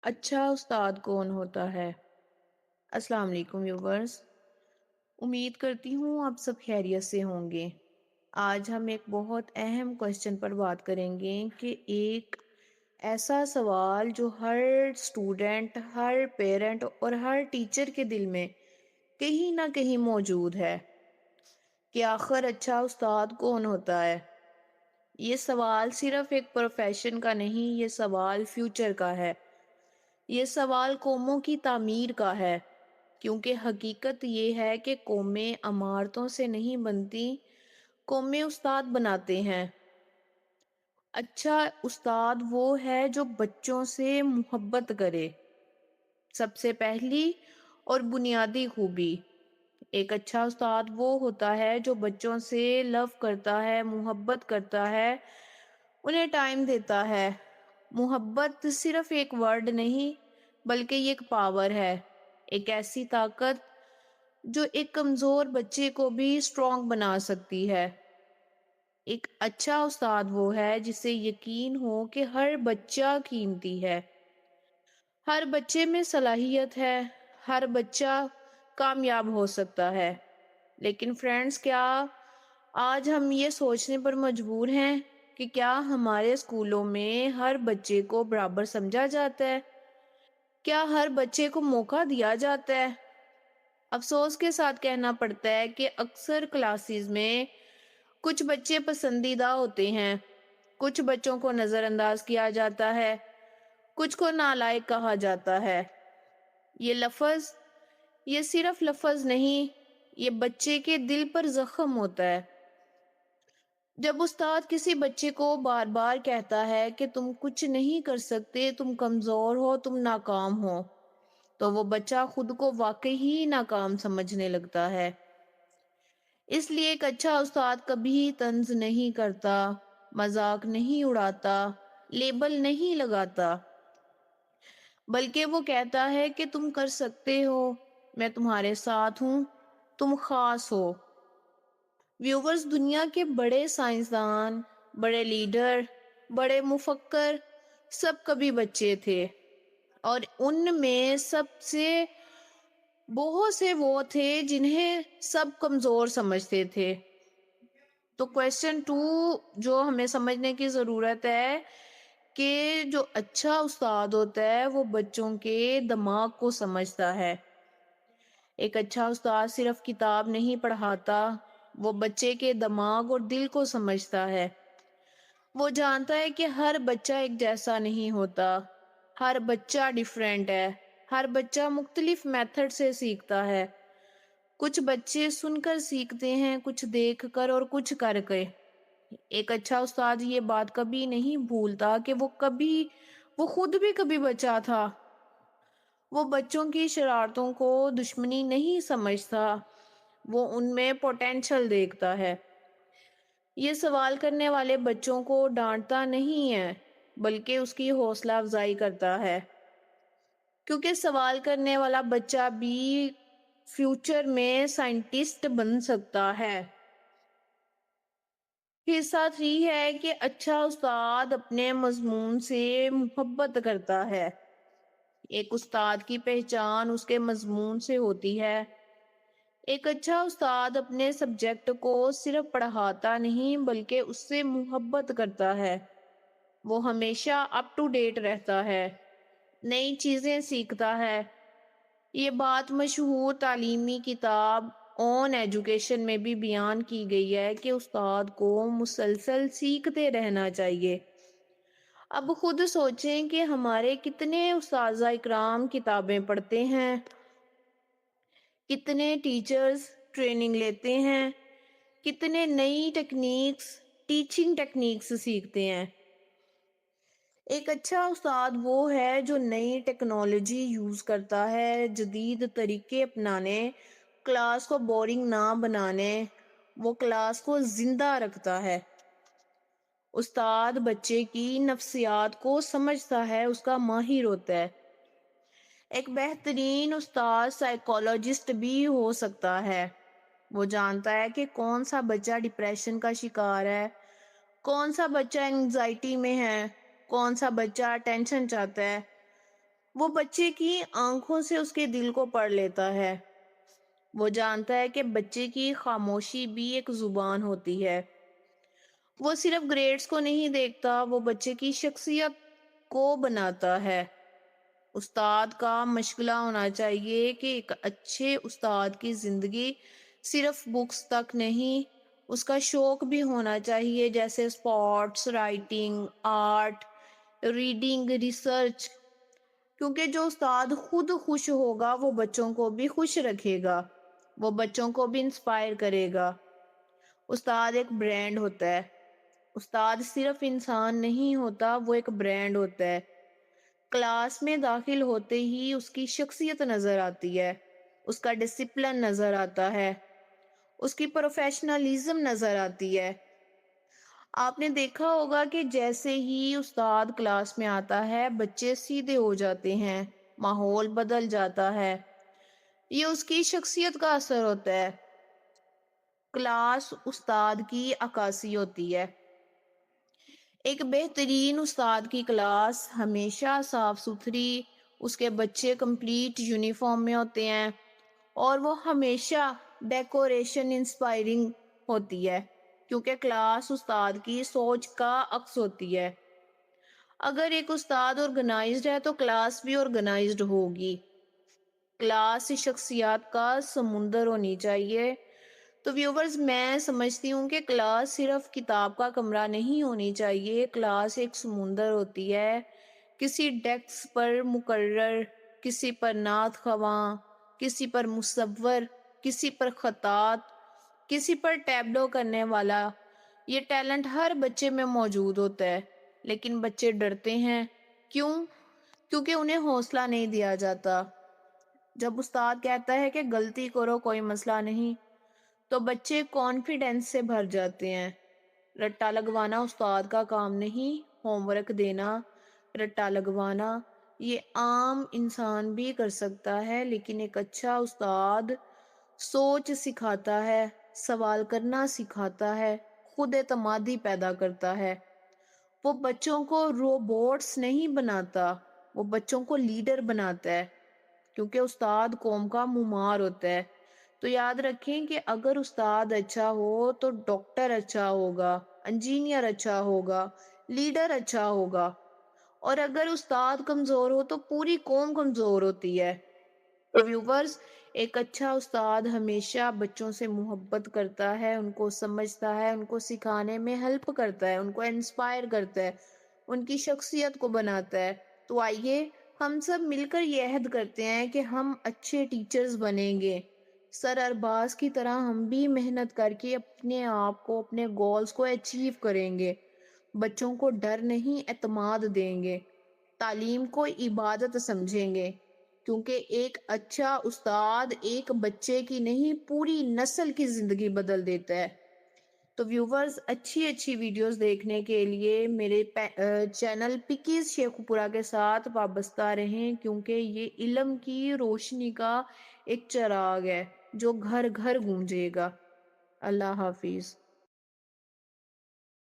اچھا استاد کون ہوتا ہے؟ السلام علیکم ویورز، امید کرتی ہوں آپ سب خیریت سے ہوں گے۔ آج ہم ایک بہت اہم کوشچن پر بات کریں گے کہ ایک ایسا سوال جو ہر اسٹوڈنٹ، ہر پیرنٹ اور ہر ٹیچر کے دل میں کہیں نہ کہیں موجود ہے کہ آخر اچھا استاد کون ہوتا ہے؟ یہ سوال صرف ایک پروفیشن کا نہیں، یہ سوال فیوچر کا ہے۔ یہ سوال قوموں کی تعمیر کا ہے، کیونکہ حقیقت یہ ہے کہ قومیں عمارتوں سے نہیں بنتی، قومیں استاد بناتے ہیں۔ اچھا استاد وہ ہے جو بچوں سے محبت کرے۔ سب سے پہلی اور بنیادی خوبی ایک اچھا استاد وہ ہوتا ہے جو بچوں سے لو کرتا ہے، محبت کرتا ہے، انہیں ٹائم دیتا ہے۔ محبت صرف ایک ورڈ نہیں بلکہ یہ ایک پاور ہے، ایک ایسی طاقت جو ایک کمزور بچے کو بھی اسٹرانگ بنا سکتی ہے۔ ایک اچھا استاد وہ ہے جسے یقین ہو کہ ہر بچہ قیمتی ہے، ہر بچے میں صلاحیت ہے، ہر بچہ کامیاب ہو سکتا ہے۔ لیکن فرینڈز، کیا آج ہم یہ سوچنے پر مجبور ہیں کہ کیا ہمارے اسکولوں میں ہر بچے کو برابر سمجھا جاتا ہے؟ کیا ہر بچے کو موقع دیا جاتا ہے؟ افسوس کے ساتھ کہنا پڑتا ہے کہ اکثر کلاسز میں کچھ بچے پسندیدہ ہوتے ہیں، کچھ بچوں کو نظر انداز کیا جاتا ہے، کچھ کو نالائق کہا جاتا ہے۔ یہ لفظ، یہ صرف لفظ نہیں، یہ بچے کے دل پر زخم ہوتا ہے۔ جب استاد کسی بچے کو بار بار کہتا ہے کہ تم کچھ نہیں کر سکتے، تم کمزور ہو، تم ناکام ہو، تو وہ بچہ خود کو واقعی ہی ناکام سمجھنے لگتا ہے۔ اس لیے ایک اچھا استاد کبھی طنز نہیں کرتا، مذاق نہیں اڑاتا، لیبل نہیں لگاتا، بلکہ وہ کہتا ہے کہ تم کر سکتے ہو، میں تمہارے ساتھ ہوں، تم خاص ہو۔ ویورز، دنیا کے بڑے سائنسدان، بڑے لیڈر، بڑے مفکر سب کبھی بچے تھے، اور ان میں سب سے بہت سے وہ تھے جنہیں سب کمزور سمجھتے تھے۔ تو کویسچن 2 جو ہمیں سمجھنے کی ضرورت ہے کہ جو اچھا استاد ہوتا ہے وہ بچوں کے دماغ کو سمجھتا ہے۔ ایک اچھا استاد صرف کتاب نہیں پڑھاتا، وہ بچے کے دماغ اور دل کو سمجھتا ہے۔ وہ جانتا ہے کہ ہر بچہ ایک جیسا نہیں ہوتا، ہر بچہ ڈیفرنٹ ہے، ہر بچہ مختلف میتھڈ سے سیکھتا ہے۔ کچھ بچے سن کر سیکھتے ہیں، کچھ دیکھ کر اور کچھ کر کے۔ ایک اچھا استاد یہ بات کبھی نہیں بھولتا کہ وہ خود بھی کبھی بچہ تھا۔ وہ بچوں کی شرارتوں کو دشمنی نہیں سمجھتا، وہ ان میں پوٹینشل دیکھتا ہے۔ یہ سوال کرنے والے بچوں کو ڈانٹتا نہیں ہے بلکہ اس کی حوصلہ افزائی کرتا ہے، کیونکہ سوال کرنے والا بچہ بھی فیوچر میں سائنٹسٹ بن سکتا ہے۔ حصہ 3 ہے کہ اچھا استاد اپنے مضمون سے محبت کرتا ہے۔ ایک استاد کی پہچان اس کے مضمون سے ہوتی ہے۔ ایک اچھا استاد اپنے سبجیکٹ کو صرف پڑھاتا نہیں بلکہ اس سے محبت کرتا ہے۔ وہ ہمیشہ اپ ٹو ڈیٹ رہتا ہے، نئی چیزیں سیکھتا ہے۔ یہ بات مشہور تعلیمی کتاب آن ایجوکیشن میں بھی بیان کی گئی ہے کہ استاد کو مسلسل سیکھتے رہنا چاہیے۔ اب خود سوچیں کہ ہمارے کتنے اساتذہ اکرام کتابیں پڑھتے ہیں، کتنے ٹیچرز ٹریننگ لیتے ہیں، کتنے نئی ٹیچنگ ٹیکنیکس سیکھتے ہیں۔ ایک اچھا استاد وہ ہے جو نئی ٹیکنالوجی یوز کرتا ہے، جدید طریقے اپنانے، کلاس کو بورنگ نہ بنانے، وہ کلاس کو زندہ رکھتا ہے۔ استاد بچے کی نفسیات کو سمجھتا ہے، اس کا ماہر ہوتا ہے۔ ایک بہترین استاد سائیکالوجسٹ بھی ہو سکتا ہے۔ وہ جانتا ہے کہ کون سا بچہ ڈپریشن کا شکار ہے، کون سا بچہ انگزائٹی میں ہے، کون سا بچہ ٹینشن چاہتا ہے، وہ بچے کی آنکھوں سے اس کے دل کو پڑھ لیتا ہے۔ وہ جانتا ہے کہ بچے کی خاموشی بھی ایک زبان ہوتی ہے۔ وہ صرف گریڈز کو نہیں دیکھتا، وہ بچے کی شخصیت کو بناتا ہے۔ استاد کا مشغلہ ہونا چاہیے کہ ایک اچھے استاد کی زندگی صرف بکس تک نہیں، اس کا شوق بھی ہونا چاہیے، جیسے sports, writing, art, reading, research. کیونکہ جو استاد خود خوش ہوگا وہ بچوں کو بھی خوش رکھے گا، وہ بچوں کو بھی انسپائر کرے گا۔ استاد ایک برانڈ ہوتا ہے۔ استاد صرف انسان نہیں ہوتا، وہ ایک برانڈ ہوتا ہے۔ کلاس میں داخل ہوتے ہی اس کی شخصیت نظر آتی ہے، اس کا ڈسپلن نظر آتا ہے، اس کی پروفیشنلزم نظر آتی ہے۔ آپ نے دیکھا ہوگا کہ جیسے ہی استاد کلاس میں آتا ہے بچے سیدھے ہو جاتے ہیں، ماحول بدل جاتا ہے۔ یہ اس کی شخصیت کا اثر ہوتا ہے۔ کلاس استاد کی عکاسی ہوتی ہے۔ ایک بہترین استاد کی کلاس ہمیشہ صاف ستھری، اس کے بچے کمپلیٹ یونیفارم میں ہوتے ہیں، اور وہ ہمیشہ ڈیکوریشن انسپائرنگ ہوتی ہے، کیونکہ کلاس استاد کی سوچ کا عکس ہوتی ہے۔ اگر ایک استاد آرگنائزڈ ہے تو کلاس بھی آرگنائزڈ ہوگی۔ کلاس شخصیات کا سمندر ہونی چاہیے۔ تو ویورز، میں سمجھتی ہوں کہ کلاس صرف کتاب کا کمرہ نہیں ہونی چاہیے، کلاس ایک سمندر ہوتی ہے۔ کسی ڈیسک پر مقرر، کسی پر نعت خواں، کسی پر مصور، کسی پر خطاط، کسی پر ٹیبلو کرنے والا، یہ ٹیلنٹ ہر بچے میں موجود ہوتا ہے، لیکن بچے ڈرتے ہیں۔ کیوں؟ کیونکہ انہیں حوصلہ نہیں دیا جاتا۔ جب استاد کہتا ہے کہ غلطی کرو کوئی مسئلہ نہیں، تو بچے کانفیڈنس سے بھر جاتے ہیں۔ رٹا لگوانا استاد کا کام نہیں، ہوم ورک دینا، رٹا لگوانا یہ عام انسان بھی کر سکتا ہے، لیکن ایک اچھا استاد سوچ سکھاتا ہے، سوال کرنا سکھاتا ہے، خود اعتمادی پیدا کرتا ہے۔ وہ بچوں کو روبوٹس نہیں بناتا، وہ بچوں کو لیڈر بناتا ہے، کیونکہ استاد قوم کا معمار ہوتا ہے۔ تو یاد رکھیں کہ اگر استاد اچھا ہو تو ڈاکٹر اچھا ہوگا، انجینئر اچھا ہوگا، لیڈر اچھا ہوگا، اور اگر استاد کمزور ہو تو پوری قوم کمزور ہوتی ہے۔ تو ویورز، ایک اچھا استاد ہمیشہ بچوں سے محبت کرتا ہے، ان کو سمجھتا ہے، ان کو سکھانے میں ہیلپ کرتا ہے، ان کو انسپائر کرتا ہے، ان کی شخصیت کو بناتا ہے۔ تو آئیے ہم سب مل کر یہ عہد کرتے ہیں کہ ہم اچھے ٹیچرز بنیں گے۔ سر ارباز کی طرح ہم بھی محنت کر کے اپنے آپ کو، اپنے گولز کو اچیو کریں گے۔ بچوں کو ڈر نہیں، اعتماد دیں گے۔ تعلیم کو عبادت سمجھیں گے، کیونکہ ایک اچھا استاد ایک بچے کی نہیں پوری نسل کی زندگی بدل دیتا ہے۔ تو ویورز، اچھی ویڈیوز دیکھنے کے لیے میرے چینل پکیز شیخ پورہ کے ساتھ وابستہ رہیں، کیونکہ یہ علم کی روشنی کا ایک چراغ ہے جو گھر گھر گونجے گا۔ اللہ حافظ۔